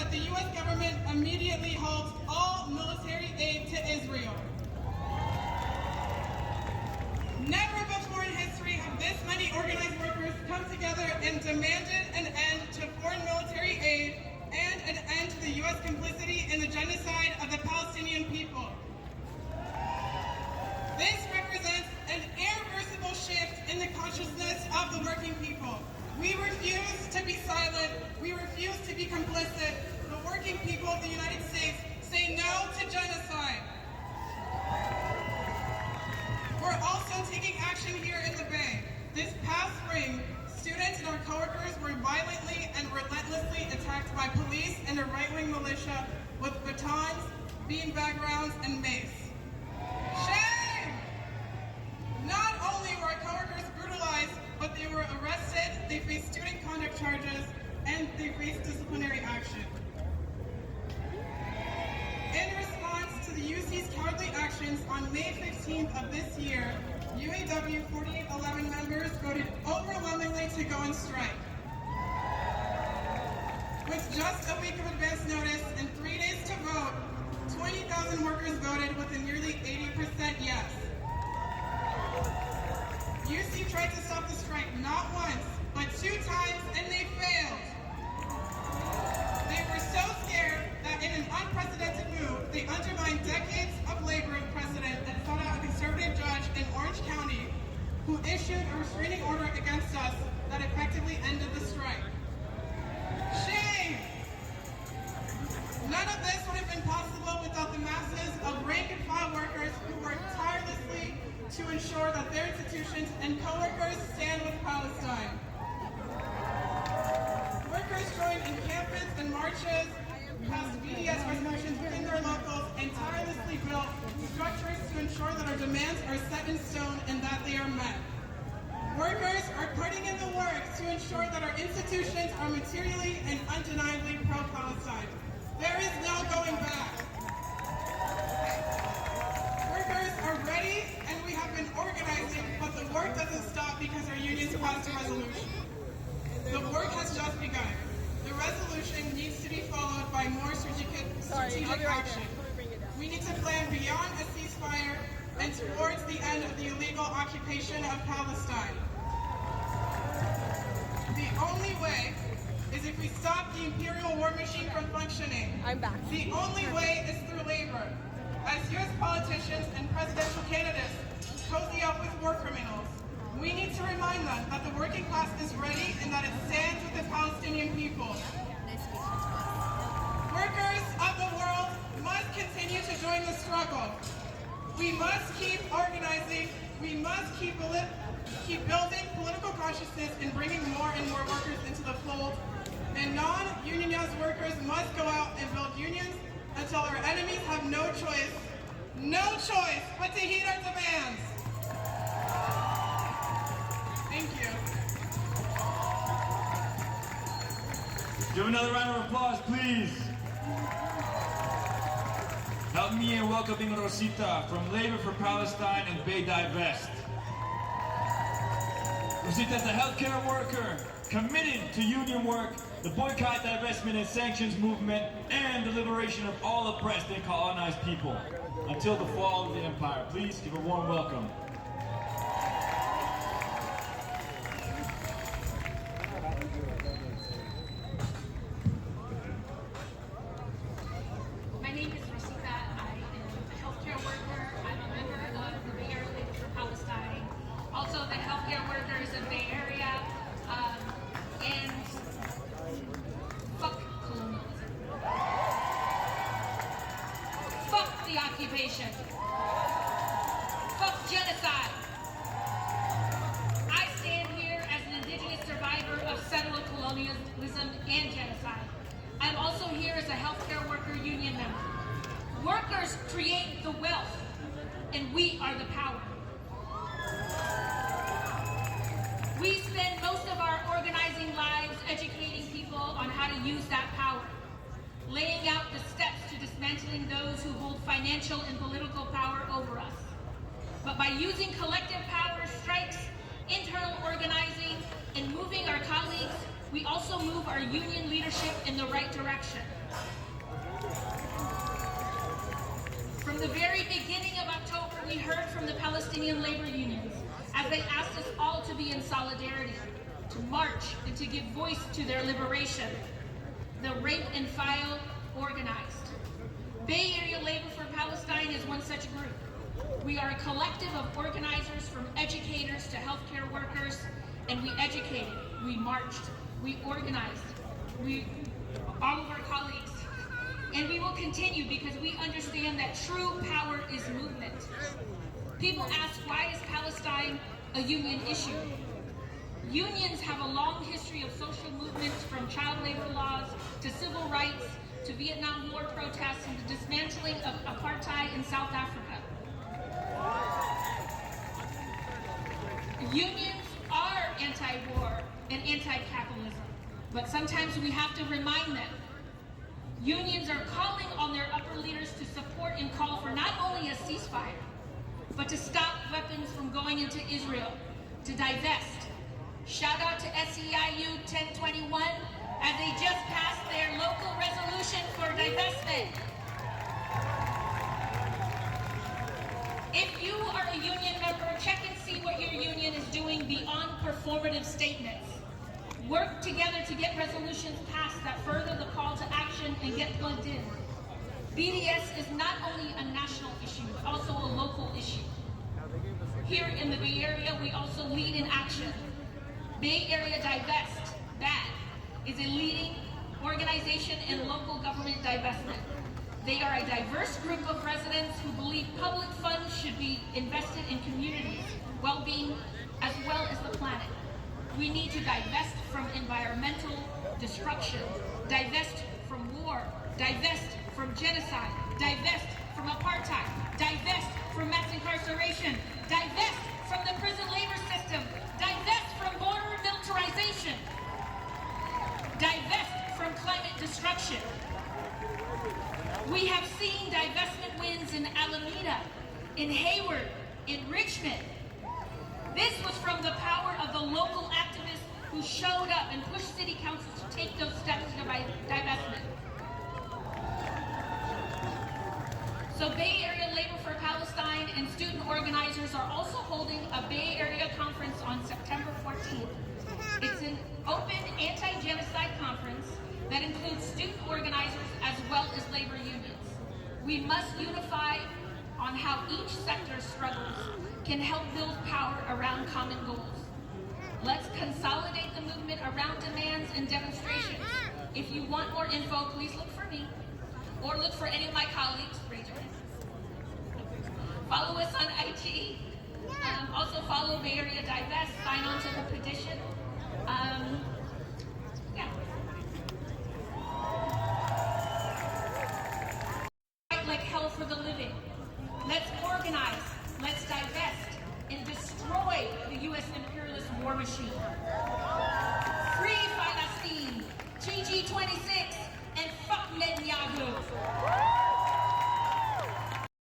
that the U.S. government immediately halt all military aid to Israel. Never before in history have this many organized workers come together and demanded an end to foreign military aid and an end to the U.S. complicity in the genocide of the Palestinian people. This represents an irreversible shift in the consciousness of the working people. We refuse to be silent. We refuse to be complicit. The working people of the United States say no to genocide. We're also taking action here in the Bay. This past spring, students and our coworkers were violently and relentlessly attacked by police and a right-wing militia with batons, beanbag rounds, and mace. Shame! Not only were our coworkers brutalized, but they were arrested, they faced student conduct charges, and they faced disciplinary action. In response to the UC's cowardly actions, on May 15th of this year, UAW 4811 members voted overwhelmingly to go on strike. With just a week of advance notice and 3 days to vote, 20,000 workers voted with a nearly 80% yes. UC tried to stop the strike not once, but 2 times, and they failed. They were so scared that in an unprecedented move, they undermined decades of labor precedent and sought out a conservative judge in Orange County who issued a restraining order against us that effectively ended the strike. Shame! None of this would have been possible without the masses of rank-and-file workers who worked tirelessly to ensure that their institutions and co-workers stand with Palestine. Workers joined in campaigns and marches, passed BDS resolutions within their locals, and tirelessly built structures to ensure that our demands are set in stone and that they are met. Workers are putting in the work to ensure that our institutions are materially and undeniably pro-Palestine. There is no going back. Workers are ready, and we have been organizing, but the work doesn't stop because our unions passed a resolution. The work has just begun. The resolution needs to be followed by more strategic action. We need to plan beyond a ceasefire and towards the end of the illegal occupation of Palestine. The only way is if we stop the imperial war machine from functioning. I'm back. The only way is through labor. As U.S. politicians and presidential candidates cozy up with war criminals, we need to remind them that the working class is ready and that it stands with the Palestinian people. Workers of the world must continue to join the struggle. We must keep organizing. We must keep building political consciousness and bringing more and more workers into the fold. And non-unionized workers must go out and build unions until our enemies have no choice but to heed our demands. Thank you. Give another round of applause, please. Help me in welcoming Rosita from Labor for Palestine and Bay Divest. Rosita is a healthcare worker committed to union work, the boycott, divestment, and sanctions movement, and the liberation of all oppressed and colonized people until the fall of the empire. Please give a warm welcome. My name is Rosita. I am a healthcare worker. I'm a member of the Bay Area Labor for Palestine. Also the healthcare workers of Bay Area. And fuck colonialism. Fuck the occupation. Fuck genocide. I stand here as an indigenous survivor of settler colonialism and genocide. I'm also here as a healthcare worker union member. Workers create the wealth, and we are the power. We spend most of our organizing lives educating people on how to use that power, laying out the steps to dismantling those who hold financial and political power over us. But by using collective power, strikes, internal organizing, and moving our colleagues, we also move our union leadership in the right direction. From the very beginning of October, we heard from the Palestinian labor unions as they asked us all to be in solidarity, to march and to give voice to their liberation. The rank and file organized. Bay Area Labor for Palestine is one such group. We are a collective of organizers from educators to healthcare workers, and we educated, we marched, we organized, all of our colleagues. And we will continue because we understand that true power is movement. People ask, why is Palestine a union issue? Unions have a long history of social movements, from child labor laws to civil rights to Vietnam War protests and the dismantling of apartheid in South Africa. Unions are anti-war and anti-capitalism, but sometimes we have to remind them. Unions are calling on their upper leaders to support and call for not only a ceasefire, but to stop weapons from going into Israel, to divest. Shout out to SEIU 1021 as they just passed their local resolution for divestment. If you are a union member, check and see what your union is doing beyond performative statements. Work together to get resolutions passed that further the call to action and get plugged in. BDS is not only a national issue, but also a local issue. Here in the Bay Area, we also lead in action. Bay Area Divest, BAD, is a leading organization in local government divestment. They are a diverse group of residents who believe public funds should be invested in communities, well-being, as well as the planet. We need to divest from environmental destruction, divest from war, divest from genocide, divest from apartheid, divest from mass incarceration, divest from the prison labor system, divest from border militarization, divest from climate destruction. We have seen divestment wins in Alameda, in Hayward, in Richmond. This was from the power of the local activists who showed up and pushed city councils to take those steps to divestment. So Bay Area Labor for Palestine and student organizers are also holding a Bay Area conference on September 14th. It's an open anti-genocide conference that includes student organizers as well as labor unions. We must unify on how each sector's struggles can help build power around common goals. Let's consolidate the movement around demands and demonstrations. If you want more info, please look for me or look for any of my colleagues. Raise your hand. Follow us on IG. Also follow Bay Area Divest. Sign on to the petition. Yeah. Fight like hell for the living. Let's organize. Let's divest and destroy the U.S. imperialist war machine. Free Palestine. GG26.